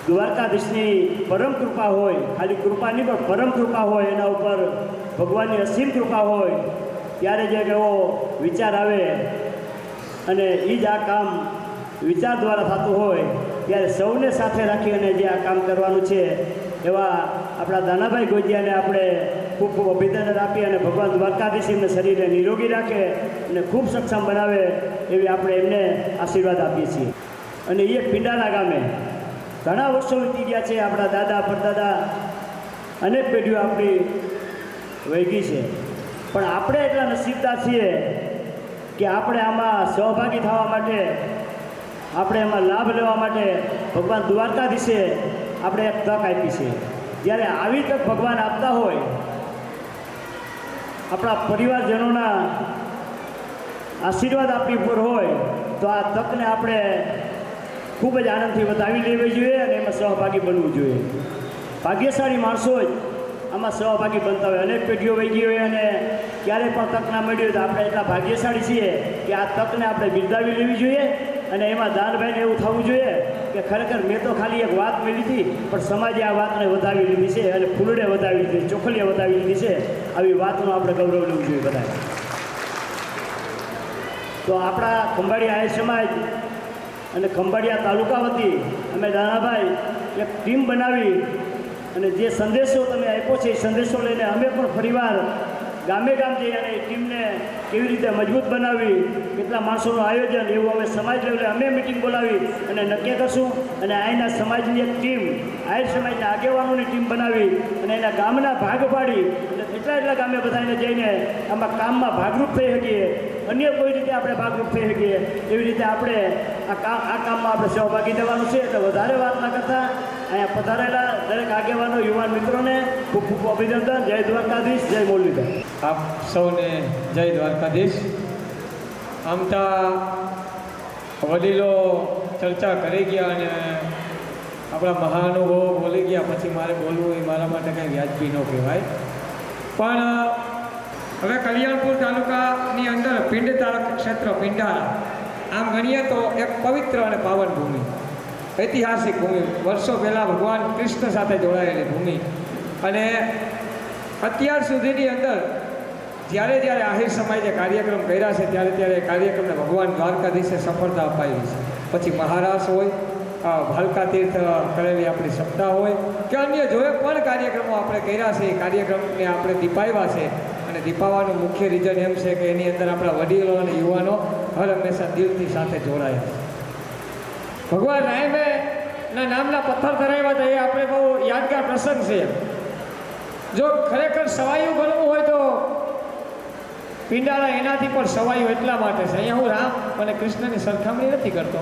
દ્વારકાધીશની પરમ કૃપા હોય, ખાલી કૃપા નહીં પણ પરમ કૃપા હોય, એના ઉપર ભગવાનની અસીમ કૃપા હોય ત્યારે જે એવો વિચાર આવે અને એ જ આ કામ વિચાર દ્વારા થતું હોય ત્યારે સૌને સાથે રાખી અને જે આ કામ કરવાનું છે એવા આપણા દાનાભાઈ ગોજિયાને આપણે ખૂબ ખૂબ અભિનંદન આપી અને ભગવાન દ્વારકાધીશ એમને શરીરને નિરોગી રાખે અને ખૂબ સક્ષમ બનાવે એવી આપણે એમને આશીર્વાદ આપીએ છીએ. અને એ પિંડારા ગામે ઘણા વર્ષો વીતી ગયા છે. આપણા દાદા પરદાદા અનેક પેઢીઓ આપણી વહી છે, પણ આપણે એટલા નસીબદાર છીએ કે આપણે આમાં સહભાગી થવા માટે, આપણે એમાં લાભ લેવા માટે ભગવાન દ્વારકાધીશે આપણે એક તક આપી છે. જ્યારે આવી તક ભગવાન આપતા હોય, આપણા પરિવારજનોના આશીર્વાદ આપણી ઉપર હોય તો આ તકને આપણે ખૂબ જ આનંદથી વધાવી લેવી જોઈએ અને એમાં સહભાગી બનવું જોઈએ. ભાગ્યશાળી માણસો જ આમાં સહભાગી બનતા હોય. અનેક પેઢીઓ વહી ગઈ હોય અને ક્યારેય પણ તક ના મળી હોય તો આપણે એટલા ભાગ્યશાળી છીએ કે આ તકને આપણે બિરદાવી લેવી જોઈએ. અને એમાં દાનભાઈને એવું થવું જોઈએ કે ખરેખર મેં તો ખાલી એક વાત મેળવી હતી, પણ સમાજે આ વાતને વધાવી લીધી છે અને ફૂલડે વધાવી લીધી, ચોખલીએ વધાવી લીધી છે. આવી વાતનું આપણે ગૌરવ લેવું જોઈએ બધાએ. તો આપણા ખંભાળિયા આર્ય સમાજ અને ખંભાળિયા તાલુકા વતી અમે દાનાભાઈ એક ટીમ બનાવી અને જે સંદેશો તમે આપ્યો છે એ સંદેશો લઈને અમે પણ ફરીવાર ગામે ગામ જઈ અને એ ટીમને કેવી રીતે મજબૂત બનાવવી, કેટલા માણસોનું આયોજન, એવું અમે સમાજ લેવલે અમે મિટિંગ બોલાવી અને નક્કી કરશું. અને અહીંના સમાજની એક ટીમ, આહિર સમાજના આગેવાનોની ટીમ બનાવી અને એના ગામના ભાગ પાડી અને એટલા ગામે બધાને જઈને આમાં કામમાં ભાગરૂપ થઈ શકીએ. અન્ય કોઈ રીતે આપણે ભાગરૂપ થઈ શકીએ એવી રીતે આપણે આ કામમાં આપણે સહભાગી દેવાનું છે. એટલે વધારે વાત ના કરતાં અહીંયા પધારેલા દરેક આગેવાનો, યુવાન મિત્રોને ખૂબ ખૂબ અભિનંદન. જય દ્વારકાધીશ, જય મુરલીધર. આપ સૌને જય દ્વારકાધીશ. આમ તો વડીલો ચર્ચા કરી ગયા અને આપણા મહાનુભાવો બોલી ગયા, પછી મારે બોલવું એ મારા માટે કંઈ વ્યાજબી ન કહેવાય. પણ હવે કલ્યાણપુર તાલુકાની અંદર પિંડ તારક ક્ષેત્ર પિંડારા આમ ગણીએ તો એક પવિત્ર અને પાવન ભૂમિ, ઐતિહાસિક ભૂમિ, વર્ષો પહેલાં ભગવાન કૃષ્ણ સાથે જોડાયેલી ભૂમિ. અને અત્યાર સુધીની અંદર જ્યારે જ્યારે આહિર સમાજે કાર્યક્રમ કર્યા છે ત્યારે કાર્યક્રમને ભગવાન દ્વારકાધીશે સફળતા અપાવી છે. પછી મહારાસ હોય, ભાલકા તીર્થ કરેલી આપણી સપ્તાહ હોય કે અન્ય જોએ પણ કાર્યક્રમો આપણે કર્યા છે. એ કાર્યક્રમને આપણે દીપાવ્યા છે અને દીપાવવાનું મુખ્ય રીઝન એમ છે કે એની અંદર આપણા વડીલો અને યુવાનો હર હંમેશા દિલથી સાથે જોડાયા છે. ભગવાન રાયમેના નામના પથ્થર ધરાવ્યા હતા એ આપણે બહુ યાદગાર પ્રસંગ છે. જો ખરેખર સવાયું ગણવું હોય તો પિંડારા એનાથી પણ સવાયું એટલા માટે છે. અહીંયા હું રામ અને કૃષ્ણની સરખામણી નથી કરતો,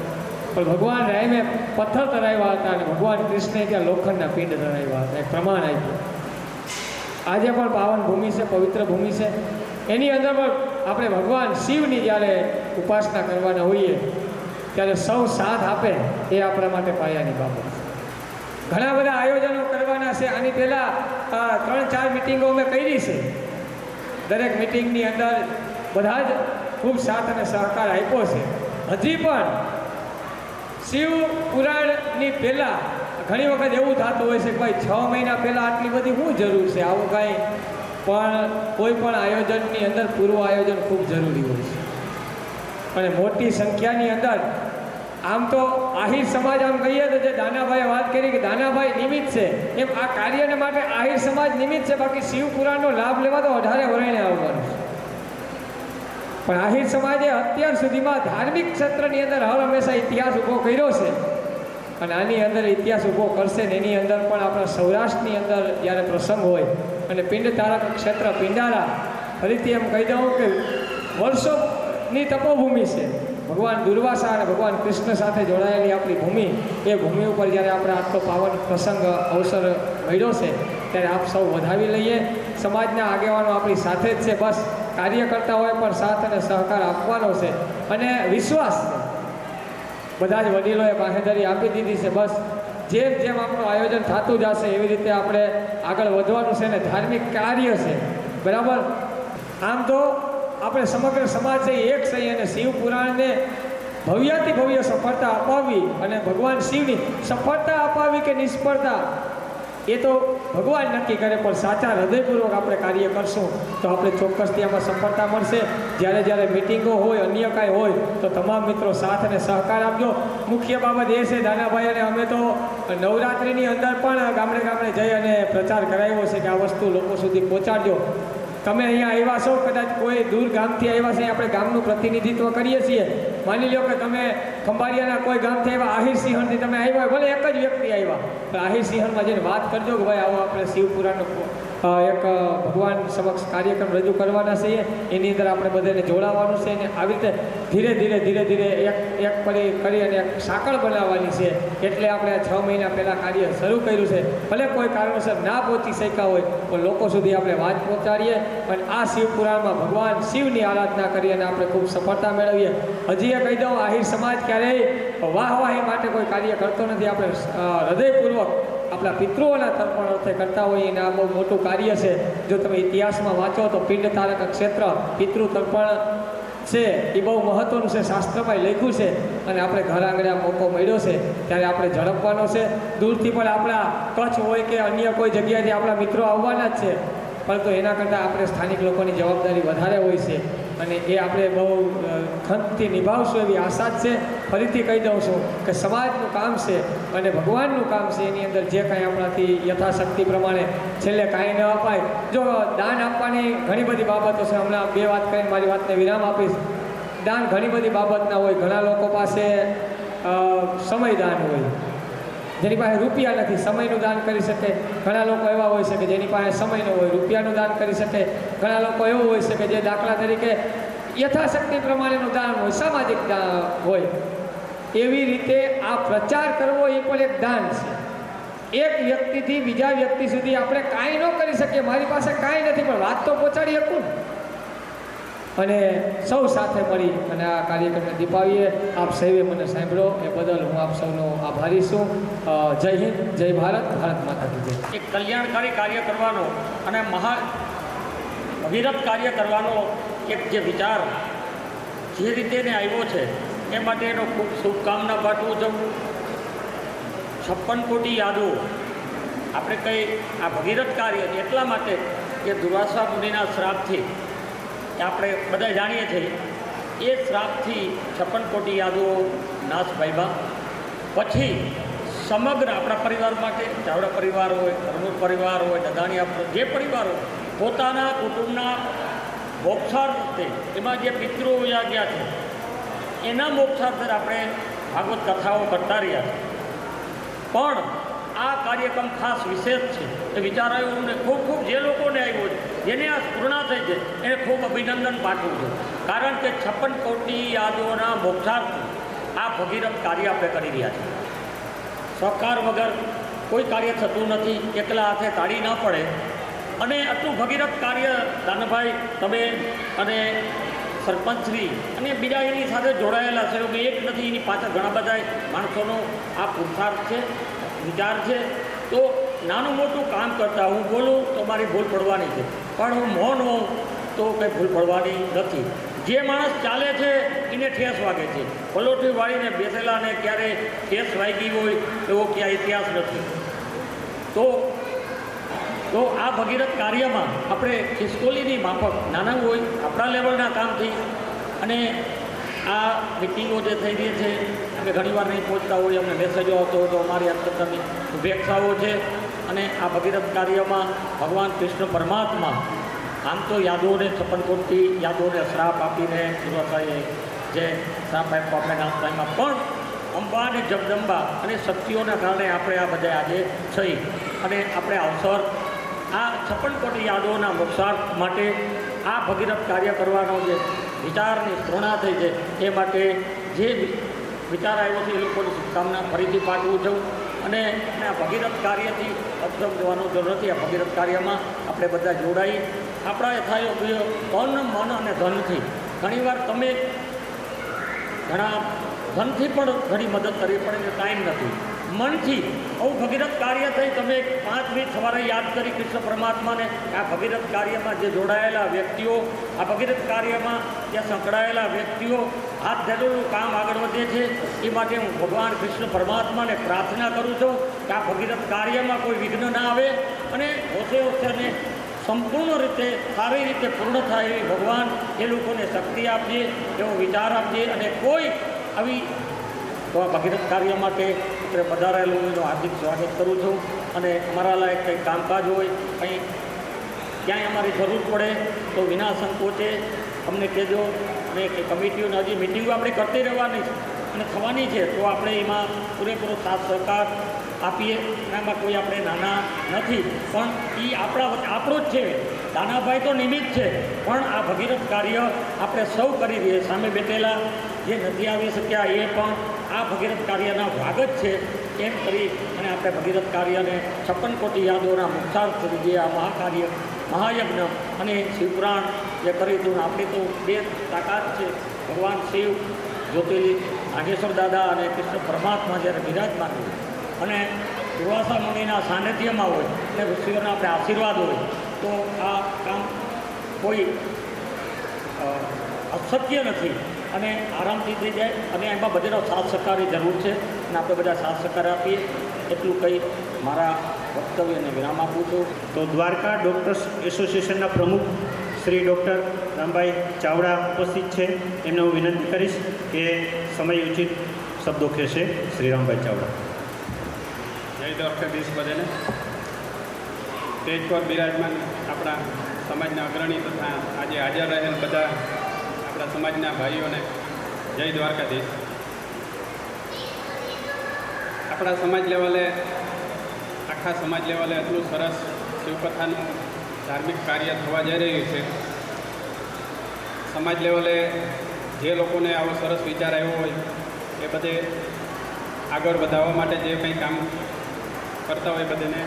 પણ ભગવાન રામે પથ્થર ધરાવ્યા હતા અને ભગવાન કૃષ્ણે ત્યાં લોખંડના પિંડ ધરાવ્યા હતા. એક પ્રમાણ આપ્યું. આજે પણ પાવન ભૂમિ છે, પવિત્ર ભૂમિ છે. એની અંદર પણ આપણે ભગવાન શિવની જ્યારે ઉપાસના કરવાના હોઈએ ત્યારે સૌ સાથ આપે એ આપણા માટે પાયાની બાબત છે. ઘણા બધા આયોજનો કરવાના છે. આની પહેલાં 3-4 મિટિંગો અમે કરી છે. દરેક મિટિંગની અંદર બધા જ ખૂબ સાથ અને સહકાર આપ્યો છે. હજી પણ શિવ પુરાણની પહેલાં ઘણી વખત એવું થતું હોય છે કે ભાઈ 6 મહિના પહેલાં આટલી બધી શું જરૂર છે, આવું કાંઈ પણ કોઈ પણ આયોજનની અંદર પૂર્વ આયોજન ખૂબ જરૂરી હોય છે. અને મોટી સંખ્યાની અંદર આમ તો આહિર સમાજ આમ કહીએ તો જે દાનાભાઈએ વાત કરી કે દાનાભાઈ નિમિત્ત છે, એમ આ કાર્યને માટે આહિર સમાજ નિમિત્ત છે. બાકી શિવ પુરાણનો લાભ લેવા તો 18 વરણે આવવાનું છે. પણ આહિર સમાજે અત્યાર સુધીમાં ધાર્મિક ક્ષેત્રની અંદર હર હંમેશા ઇતિહાસ ઊભો કર્યો છે અને આની અંદર ઇતિહાસ ઊભો કરશે ને એની અંદર પણ આપણા સૌરાષ્ટ્રની અંદર જ્યારે પ્રસંગ હોય અને પિંડ તારક ક્ષેત્ર પિંડારા, ફરીથી એમ કહી દઉં કે વર્ષોની તપોભૂમિ છે. ભગવાન દુર્વાસા અને ભગવાન કૃષ્ણ સાથે જોડાયેલી આપણી ભૂમિ, એ ભૂમિ ઉપર જ્યારે આપણે આટલો પાવન પ્રસંગ અવસર મળ્યો છે ત્યારે આપ સૌ વધાવી લઈએ. સમાજના આગેવાનો આપણી સાથે જ છે. બસ કાર્યકર્તા હોય પણ સાથ અને સહકાર આપવાનો છે અને વિશ્વાસ છે. બધા જ વડીલોએ બાંહેધરી આપી દીધી છે. બસ જેમ જેમ આપણું આયોજન થતું જશે એવી રીતે આપણે આગળ વધવાનું છે. અને ધાર્મિક કાર્ય છે, બરાબર. આમ તો આપણે સમગ્ર સમાજ છે એક થઈ અને શિવ પુરાણને ભવ્યાથી ભવ્ય સફળતા અપાવવી અને ભગવાન શિવની સફળતા અપાવવી કે નિષ્ફળતા એ તો ભગવાન નક્કી કરે, પણ સાચા હૃદયપૂર્વક આપણે કાર્ય કરશું તો આપણે ચોક્કસથી આમાં સફળતા મળશે. જ્યારે મિટિંગો હોય, અન્ય કાંઈ હોય તો તમામ મિત્રો સાથ અને સહકાર આપજો. મુખ્ય બાબત એ છે દાનાભાઈ અને અમે તો નવરાત્રિની અંદર પણ ગામડે ગામડે જઈ અને પ્રચાર કરાવ્યો છે કે આ વસ્તુ લોકો સુધી પહોંચાડજો. તમે અહીંયા આવ્યા છો, કદાચ કોઈ દૂર ગામથી આવ્યા છે, આપણે ગામનું પ્રતિનિધિત્વ કરીએ છીએ. માની લો કે તમે ખંભાળિયાના કોઈ ગામથી આવ્યા, આહિર સિંહણથી તમે આવ્યા, ભલે એક જ વ્યક્તિ આવ્યા, પણ આહિર સિંહણમાં જઈને વાત કરજો કે ભાઈ આવો આપણે શિવપુરાણનો એક ભગવાન સમક્ષ કાર્યક્રમ રજૂ કરવાના છીએ, એની અંદર આપણે બધાને જોડાવાનું છે અને આવી રીતે ધીરે ધીરે એક કરી અને એક સાંકળ બનાવવાની છે. એટલે આપણે આ 6 મહિના પહેલાં કાર્ય શરૂ કર્યું છે. ભલે કોઈ કારણોસર ના પહોંચી શક્યા હોય પણ લોકો સુધી આપણે વાત પહોંચાડીએ અને આ શિવપુરાણમાં ભગવાન શિવની આરાધના કરી અને આપણે ખૂબ સફળતા મેળવીએ. હજી એ કહી દઉં, આહિર સમાજ ક્યારેય વાહવાહી માટે કોઈ કાર્ય કરતો નથી. આપણે હૃદયપૂર્વક આપણા પિતૃઓના તર્પણ અર્થે કરતા હોઈએ અને આ બહુ મોટું કાર્ય છે. જો તમે ઇતિહાસમાં વાંચો તો પિંડ તારક ક્ષેત્ર પિતૃ તર્પણ છે એ બહુ મહત્ત્વનું છે, શાસ્ત્રમાં લખ્યું છે. અને આપણે ઘર આંગણે આ મોકો મળ્યો છે ત્યારે આપણે ઝડપવાનો છે. દૂરથી પણ આપણા કચ્છ હોય કે અન્ય કોઈ જગ્યાએથી આપણા મિત્રો આવવાના જ છે, પરંતુ એના કરતાં આપણે સ્થાનિક લોકોની જવાબદારી વધારે હોય છે અને એ આપણે બહુ ખંતથી નિભાવશું એવી આશા જ છે. ફરીથી કહી દઉં છું કે સમાજનું કામ છે અને ભગવાનનું કામ છે, એની અંદર જે કાંઈ આપણાથી યથાશક્તિ પ્રમાણે છેલ્લે કાંઈ ન અપાય. જો દાન આપવાની ઘણી બધી બાબતો છે, હમણાં 2 વાત કરીને મારી વાતને વિરામ આપીશ. દાન ઘણી બધી બાબતના હોય. ઘણા લોકો પાસે સમય દાન હોય, જેની પાસે રૂપિયા નથી, સમયનું દાન કરી શકે. ઘણા લોકો એવા હોય છે કે જેની પાસે સમય ન હોય, રૂપિયાનું દાન કરી શકે. ઘણા લોકો એવું હોય છે કે જે દાખલા તરીકે યથાશક્તિ પ્રમાણેનું દાન હોય, સામાજિક દાન હોય. એવી રીતે આ પ્રચાર કરવો એ પણ એક દાન છે. એક વ્યક્તિથી બીજા વ્યક્તિ સુધી આપણે કાંઈ ન કરી શકીએ, મારી પાસે કાંઈ નથી પણ વાત તો પહોંચાડી શકું ને. અને સૌ સાથે મળી અને આ કાર્યક્રમને દીપાવીએ. આપ સૌએ મને સાંભળ્યો એ બદલ હું આપ સૌનો આભારી છું. જય હિન્દ, જય ભારત, ભારત માતા કી જય. એક કલ્યાણકારી કાર્ય કરવાનો અને ભગીરથ કાર્ય કરવાનો એક જે વિચાર જે રીતે એને આવ્યો છે એ માટે એનો ખૂબ શુભકામના પાઠવું છું. 56 કોટી યાદો આપણે કંઈ આ ભગીરથ કાર્ય એટલા માટે કે દુર્વાસા મુનિના શ્રાપથી આપણે બધા જાણીએ છીએ એ શ્રાપથી 56 કોટી યાદો નાશ પામ્યા. પછી સમગ્ર આપણા પરિવાર માટે, ચાવડા પરિવાર હોય, કરમૂર પરિવાર હોય, દદાણીયા જે પરિવાર હોય, પોતાના કુટુંબના મોક્ષાર્થે એમાં જે પિતૃઓ વયા ગયા છે એના મોક્ષાર્થે આપણે ભાગવત કથાઓ કરતા રહ્યા છે. પણ આ કાર્યક્રમ ખાસ વિશેષ છે. એ વિચાર આવ્યો અમને ખૂબ ખૂબ જે લોકોને આવ્યો છે, જેને આ સ્ફૂર્ણા થઈ છે એને ખૂબ અભિનંદન પાઠવું છું. કારણ કે 56 કોટી યાદોના મોક્ષાર્થે આ ભગીરથ કાર્ય આપણે કરી રહ્યા છીએ. સહકાર વગર કોઈ કાર્ય થતું નથી, એકલા હાથે તાળી ન પડે. અને આટલું ભગીરથ કાર્ય દાનાભાઈ તમે અને સરપંચશ્રી અને બીજા એની સાથે જોડાયેલા છે, એક નથી એની પાછળ ઘણા બધા માણસોનો આ પુરુષાર્થ છે, વિચાર છે. તો નાનું મોટું કામ કરતાં હું બોલું તો મારી ભૂલ પડવાની છે, પણ હું મૌન હોઉં તો કંઈ ભૂલ પડવાની નથી. જે માણસ ચાલે છે એને ઠેસ વાગે છે. પલોઠી વાળીને બેસેલાને ક્યારે ઠેસ વાગી હોય એવો ક્યાં ઇતિહાસ નથી. તો આ ભગીરથ કાર્યમાં આપણે ખિસકોલીની માફક નાના હોય આપણા લેવલના કામથી અને આ મિટિંગો જે થઈ રહી છે અમે ઘણીવાર નહીં પહોંચતા હોય, અમને મેસેજો આવતો હોય તો અમારી અંતરની શુભેચ્છાઓ છે. અને આ ભગીરથ કાર્યમાં ભગવાન કૃષ્ણ પરમાત્મા આમ તો યાદવોને 56 કોટી યાદવોને શ્રાપ આપીને દુર્વાસાએ જે શ્રાપ આપ્યો આપણે નાશ ટાઈમમાં, પણ અંબા અને જગદંબા અને શક્તિઓના કારણે આપણે આ બધા આજે થઈ અને આપણે અવસર આ 56 કોટી યાદવોના મોક્ષાર્થ માટે આ ભગીરથ કાર્ય કરવાનો જે વિચારની સ્ફૂર્ણા થઈ છે એ માટે જે વિચાર આવ્યો છે એ લોકોની શુભકામના ફરીથી પાઠવું છું. અને આ ભગીરથ કાર્યથી અપસમ જવાનું જરૂર નથી. આ ભગીરથ કાર્યમાં આપણે બધા જોડાઈ આપણા યથાયોગ્ય તન, મન અને ધનથી ઘણીવાર તમે ઘણા ધનથી પણ ઘણી મદદ કરવી પડે છે, ટાઈમ નથી. મનથી આવું ભગીરથ કાર્ય થઈ તમે 5 મિનિટ સવારે યાદ કરી કૃષ્ણ પરમાત્માને. આ ભગીરથ કાર્યમાં જે જોડાયેલા વ્યક્તિઓ, આ ભગીરથ કાર્યમાં જે સંકળાયેલા વ્યક્તિઓ હાથ ધરેલું કામ આગળ વધે છે એ માટે હું ભગવાન કૃષ્ણ પરમાત્માને પ્રાર્થના કરું છું કે આ ભગીરથ કાર્યમાં કોઈ વિઘ્ન ના આવે અને હોશે સંપૂર્ણ રીતે સારી રીતે પૂર્ણ થાય એવી ભગવાન એ લોકોને શક્તિ આપજે, એવો વિચાર આપજે. અને કોઈ આવી તો આ ભગીરથ કાર્ય માટે આપણે પધારેલું એનું હાર્દિક સ્વાગત કરું છું. અને અમારા લાયક કંઈ કામકાજ હોય, કંઈ ક્યાંય અમારી જરૂર પડે તો વિના સંકોચે અમને કહેજો. અને કંઈ કમિટીઓને હજી મિટિંગો આપણે કરતી રહેવાની અને થવાની છે તો આપણે એમાં પૂરેપૂરો સાથ સહકાર આપીએ. એમાં કોઈ આપણે નાના નથી, પણ એ આપણો જ છે. દાનાભાઈ તો નિમિત્ત છે, પણ આ ભગીરથ કાર્ય આપણે સૌ કરી રહીએ. સામે બેઠેલા જે નથી આવી શક્યા એ પણ આ ભગીરથ કાર્યના ભાગ જ છે. એમ કરી અને આપણે ભગીરથ કાર્યને 56 કોટી યાદોના મોક્ષાર્થ જે આ મહાકાર્ય મહાયજ્ઞ અને શિવપુરાણ જે કરી હતું. આપણી તો 2 તાકાત છે, ભગવાન શિવ જ્યોતિર્લિંગ નાગેશ્વર દાદા અને કૃષ્ણ પરમાત્મા જ્યારે બિરાજમાન અને દુર્વાસા મુનિના સાનિધ્યમાં હોય અને ઋષિઓના આપણે આશીર્વાદ હોય તો આ કામ કોઈ અશક્ય નથી અને આરામથી થઈ જાય અને એમાં બધાનો સાથ સહકારની જરૂર છે અને આપણે બધા સાથ સહકાર આપીએ એટલું કહી મારા વક્તવ્યને વિરામ આપું છું. તો દ્વારકા ડૉક્ટર્સ એસોસિએશનના પ્રમુખ શ્રી ડૉક્ટર રામભાઈ ચાવડા ઉપસ્થિત છે. એમને હું વિનંતી કરીશ કે સમય ઉચિત શબ્દો કહેશે. શ્રી રામભાઈ ચાવડા. જય દ્વારકાધીશ બધાને. સ્ટેજ પર બિરાજમાન આપણા સમાજના અગ્રણી તથા આજે હાજર રહેલ બધા આપણા સમાજના ભાઈઓને જય દ્વારકાધીશ. આપણા સમાજ લેવલે આખા સમાજ લેવલે એટલું સરસ શિવકથાનું ધાર્મિક કાર્ય થવા જઈ રહ્યું છે. સમાજ લેવલે જે લોકોને આવો સરસ વિચાર આવ્યો હોય એ બધે આગળ વધારવા માટે જે કંઈ કામ કરતા હોય બધાને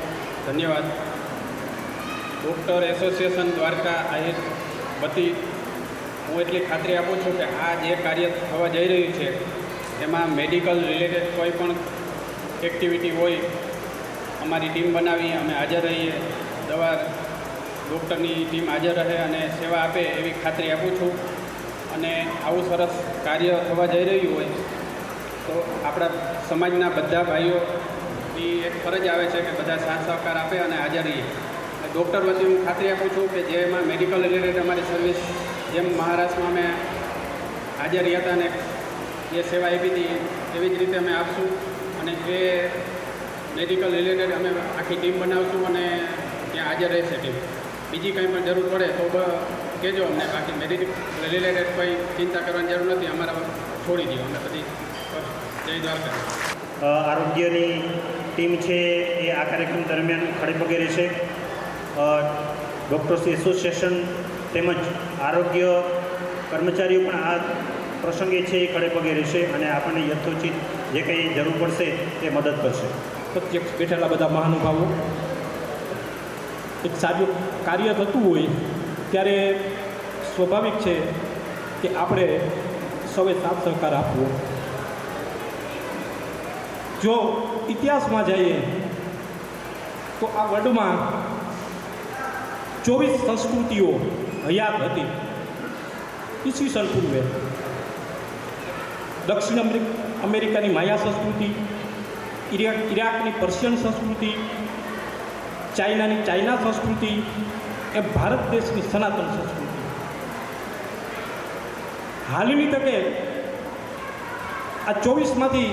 ધન્યવાદ. ડૉક્ટર એસોસિએશન દ્વારકા આહિર વતી હું એટલી ખાતરી આપું છું કે આ જે કાર્ય થવા જઈ રહ્યું છે એમાં મેડિકલ રિલેટેડ કોઈ પણ એક્ટિવિટી હોય અમારી ટીમ બનાવી અમે હાજર રહીએ, દવા ડૉક્ટરની ટીમ હાજર રહે અને સેવા આપે એવી ખાતરી આપું છું. અને આવું સરસ કાર્ય થવા જઈ રહ્યું હોય તો આપણા સમાજના બધા ભાઈઓની એક ફરજ આવે છે કે બધા સાથ સહકાર આપે અને હાજર રહીએ. ડૉક્ટર વતી હું ખાતરી આપું છું કે જેમાં મેડિકલ રિલેટેડ અમારી સર્વિસ જેમ મહારાષ્ટ્રમાં અમે હાજર રહ્યા હતા અને જે સેવા આપી હતી એવી જ રીતે અમે આપશું અને એ મેડિકલ રિલેટેડ અમે આખી ટીમ બનાવશું અને ત્યાં હાજર રહેશે ટીમ. બીજી કંઈ પણ જરૂર પડે તો કહેજો અમને. બાકી મેડિકલ રિલેટેડ કોઈ ચિંતા કરવાની જરૂર નથી, અમારા છોડી દો અમે બધી. જય દ્વારકા. આરોગ્યની ટીમ છે એ આ કાર્યક્રમ દરમિયાન ખડેપગે રહેશે. ડૉક્ટર્સ એસોસિએશન તેમજ આરોગ્ય કર્મચારીઓ પણ આ પ્રસંગે છે એ ખડેપગે રહેશે અને આપણને યથોચિત જે કંઈ જરૂર પડશે તે મદદ કરશે. પ્રત્યક્ષ બેઠેલા બધા મહાનુભાવો, એક સારું કાર્ય થતું હોય ત્યારે સ્વાભાવિક છે કે આપણે સૌએ સાથ સહકાર આપવો. જો ઇતિહાસમાં જઈએ તો આ વર્લ્ડમાં 24 સંસ્કૃતિઓ હયાત હતી ઈસવીસન પૂર્વે. દક્ષિણ અમેરિકાની માયા સંસ્કૃતિ, ઇરાકની પર્શિયન સંસ્કૃતિ, ચાઇનાની ચાઇના સંસ્કૃતિ, એ ભારત દેશની સનાતન સંસ્કૃતિ. હાલની તકે આ 24માંથી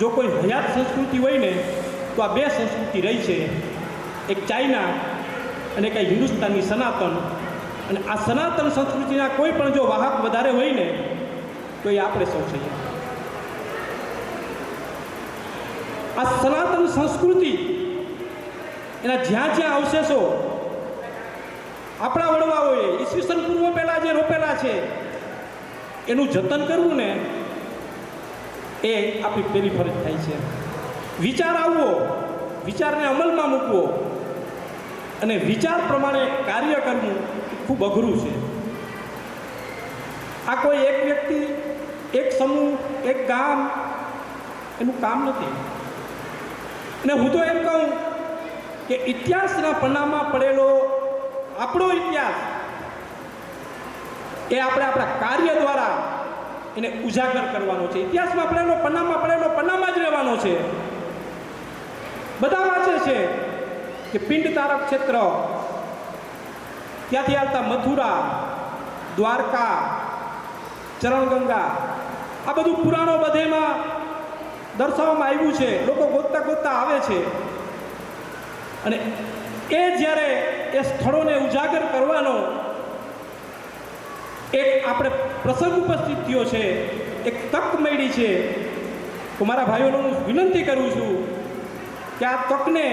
જો કોઈ હયાત સંસ્કૃતિ હોય ને તો આ 2 સંસ્કૃતિ રહી છે, એક ચાઇના અને એક હિન્દુસ્તાનની સનાતન. અને આ સનાતન સંસ્કૃતિના કોઈ પણ જો વાહક વધારે હોય ને તો એ આપણે સૌ છીએ. આ સનાતન સંસ્કૃતિ એના જ્યાં જ્યાં અવશેષો આપણા વડવાઓએ ઈસવીસન પૂર્વ પહેલાં જે રોપેલા છે એનું જતન કરવું ને એ આપણી પહેલી ફરજ થાય છે. વિચાર આવવો, વિચારને અમલમાં મૂકવો અને વિચાર પ્રમાણે કાર્ય કરવું ખૂબ અઘરું છે. આ કોઈ એક વ્યક્તિ, એક સમૂહ, એક ગામ એનું કામ નથી. અને હું તો એમ કહું કે ઇતિહાસના પન્નામાં પડેલો આપણો ઇતિહાસ એ આપણે આપણા કાર્ય દ્વારા એને ઉજાગર કરવાનો છે. ઇતિહાસમાં પડેલો પન્નામાં જ રહેવાનો છે. બધા વાંચે છે કે પિંડ તારક ક્ષેત્ર, ત્યાંથી આવતા મથુરા, દ્વારકા, ચરણગંગા, આ બધું પુરાણો બધેમાં દર્શાવવામાં આવ્યું છે. લોકો ગોતતા આવે છે અને એ જ્યારે એ સ્થળોને ઉજાગર કરવાનો એક આપણે પ્રસંગ ઉપસ્થિત થયો છે, એક તક મળી છે. તો મારા ભાઈઓને હું વિનંતી કરું છું કે આ તકને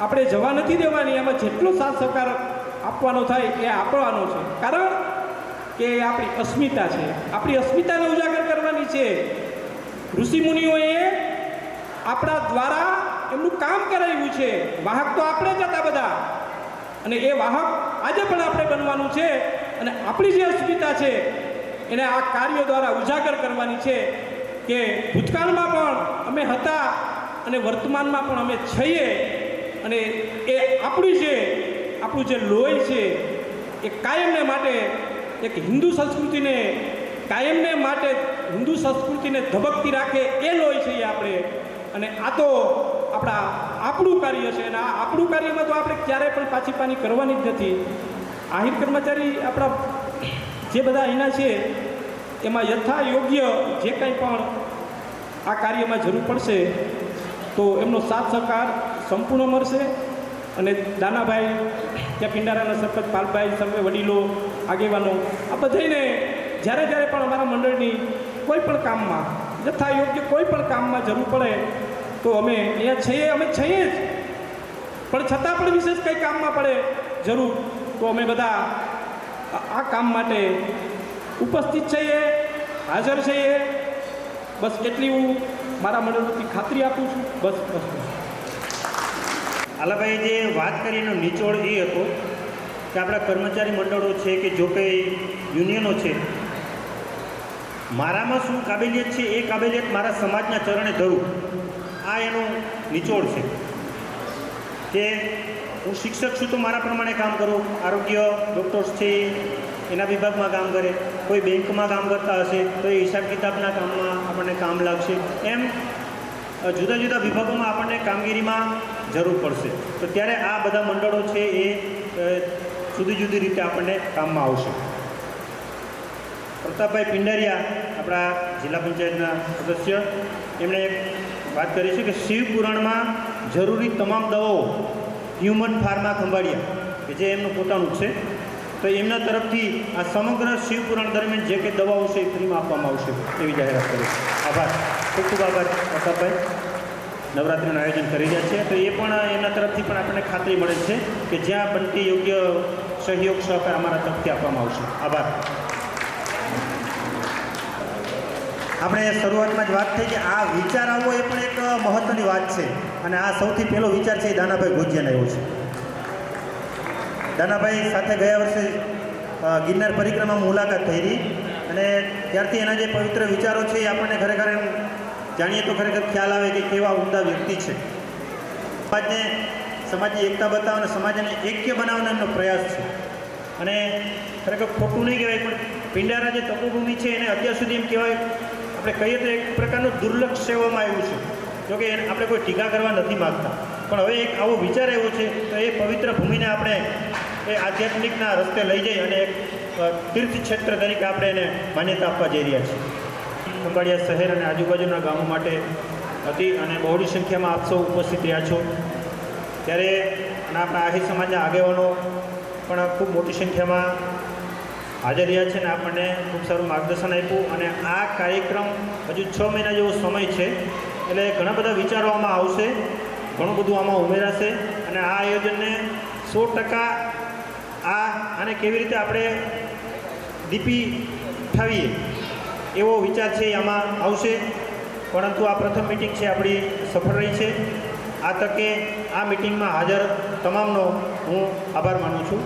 આપણે જવા નથી દેવાની. એમાં જેટલો સાથ સહકાર આપવાનો થાય એ આપવાનો છે. કારણ કે એ આપણી અસ્મિતા છે, આપણી અસ્મિતાને ઉજાગર કરવાની છે. ઋષિમુનિઓએ આપણા દ્વારા એમનું કામ કરાવ્યું છે. વાહક તો આપણે જ હતા બધા અને એ વાહક આજે પણ આપણે બનવાનું છે. અને આપણી જે અસ્મિતા છે એને આ કાર્યો દ્વારા ઉજાગર કરવાની છે કે ભૂતકાળમાં પણ અમે હતા અને વર્તમાનમાં પણ અમે છીએ અને એ આપણું જે લોહી છે એ કાયમને માટે એક હિન્દુ સંસ્કૃતિને કાયમને માટે હિન્દુ સંસ્કૃતિને ધબકતી રાખે એ લોહી છે આપણે. અને આ તો આપણું કાર્ય છે અને આ આપણું કાર્યમાં તો આપણે ક્યારેય પણ પાછી પાની કરવાની જ નથી. આહિર કર્મચારી આપણા જે બધા અહીંના છે એમાં યથા યોગ્ય જે કંઈ પણ આ કાર્યમાં જરૂર પડશે તો એમનો સાથ સહકાર સંપૂર્ણ મળશે. અને દાનાભાઈ ત્યાં પિંડારાના સરપંચ પાલભાઈ સર્વે વડીલો આગેવાનો આ બધાને જ્યારે પણ અમારા મંડળની કોઈ પણ કામમાં યથા યોગ્ય કોઈ પણ કામમાં જરૂર પડે તો અમે અહીંયા છીએ જ, પણ છતાં પણ વિશેષ કંઈ કામમાં પડે જરૂર તો અમે બધા આ કામ માટે ઉપસ્થિત છીએ, હાજર છીએ. બસ એટલી હું મારા મંડળથી ખાતરી આપું છું. બસ. આલાભાઈ જે વાત કરી એનો નિચોડ એ હતો કે આપણા કર્મચારી મંડળો છે કે જો કંઈ યુનિયનો છે, મારામાં શું કાબેલિયત છે એ કાબેલિયત મારા સમાજના ચરણે ધરું, આ એનો નિચોડ છે. કે હું શિક્ષક છું તો મારા પ્રમાણે કામ કરું, આરોગ્ય ડૉક્ટર્સ છે એના વિભાગમાં કામ કરે, કોઈ બેંકમાં કામ કરતા હશે તો એ હિસાબ કિતાબના કામમાં આપણને કામ લાગશે. એમ જુદા જુદા વિભાગોમાં આપણને કામગીરીમાં જરૂર પડશે. તો ત્યારે આ બધા મંડળો છે એ જુદી જુદી રીતે આપણને કામમાં આવશે. પ્રતાપભાઈ પિંડારિયા આપણા જિલ્લા પંચાયતના સદસ્ય, એમણે એક વાત કરી છે કે શિવ પુરાણમાં જરૂરી તમામ દવાઓ હ્યુમન ફાર્મા ખંભાળિયા કે જે એમનું પોતાનું છે, તો એમના તરફથી આ સમગ્ર શિવ પુરાણ દરમિયાન જે કંઈ દવાઓ છે એ ફ્રીમાં આપવામાં આવશે એવી જાહેરાત કરી છે. આભાર, ખૂબ ખૂબ આભાર પ્રતાપભાઈ. નવરાત્રિનું આયોજન કરી રહ્યા છે તો એ પણ એમના તરફથી પણ આપણને ખાતરી મળે છે કે જ્યાં બનતી યોગ્ય સહયોગ સહકાર અમારા તરફથી આપવામાં આવશે. આભાર. આપણે શરૂઆતમાં જ વાત થઈ કે આ વિચાર આવવો એ પણ એક મહત્ત્વની વાત છે અને આ સૌથી પહેલો વિચાર છે એ દાનાભાઈ ગોજિયાનો આવ્યો છે. દાનાભાઈ સાથે ગયા વર્ષે ગિરનાર પરિક્રમામાં મુલાકાત થઈ હતી અને ત્યારથી એના જે પવિત્ર વિચારો છે એ આપણને ખરેખર એમ જાણીએ તો ખરેખર ખ્યાલ આવે કે કેવા ઉમદા વ્યક્તિ છે. સમાજની એકતા બતાવવા અને સમાજને એક્ય બનાવવાનો એમનો પ્રયાસ છે. અને ખરેખર ખોટું નહીં કહેવાય પણ પિંડારા જે તપોભૂમિ છે એને અત્યાર સુધી એમ કહેવાય આપણે કહીએ તો એક પ્રકારનું દુર્લક્ષ સેવામાં આવ્યું છે. જોકે એને આપણે કોઈ ટીકા કરવા નથી માગતા, પણ હવે એક આવો વિચાર આવ્યો છે તો એ પવિત્ર ભૂમિને આપણે એ આધ્યાત્મિકના રસ્તે લઈ જઈ અને એક તીર્થ ક્ષેત્ર તરીકે આપણે એને માન્યતા આપવા જઈ રહ્યા છીએ. ખંભાળિયા શહેર અને આજુબાજુના ગામો માટે હતી અને બહોળી સંખ્યામાં આપ સૌ ઉપસ્થિત રહ્યા છો. ત્યારે આપણા આહિર સમાજના આગેવાનો પણ ખૂબ મોટી સંખ્યામાં હાજર રહ્યા છે અને આપણને ખૂબ સારું માર્ગદર્શન આપ્યું. અને આ કાર્યક્રમ હજુ 6 મહિના જેવો સમય છે એટલે ઘણા બધા વિચારો આમાં આવશે, ઘણું બધું આમાં ઉમેરાશે અને આ આયોજનને 100% આને કેવી રીતે આપણે દીપી ઠાવીએ એવો વિચાર છે આમાં આવશે. પરંતુ આ પ્રથમ મિટિંગ છે આપણી સફળ રહી છે. આ તકે આ મિટિંગમાં હાજર તમામનો હું આભાર માનું છું.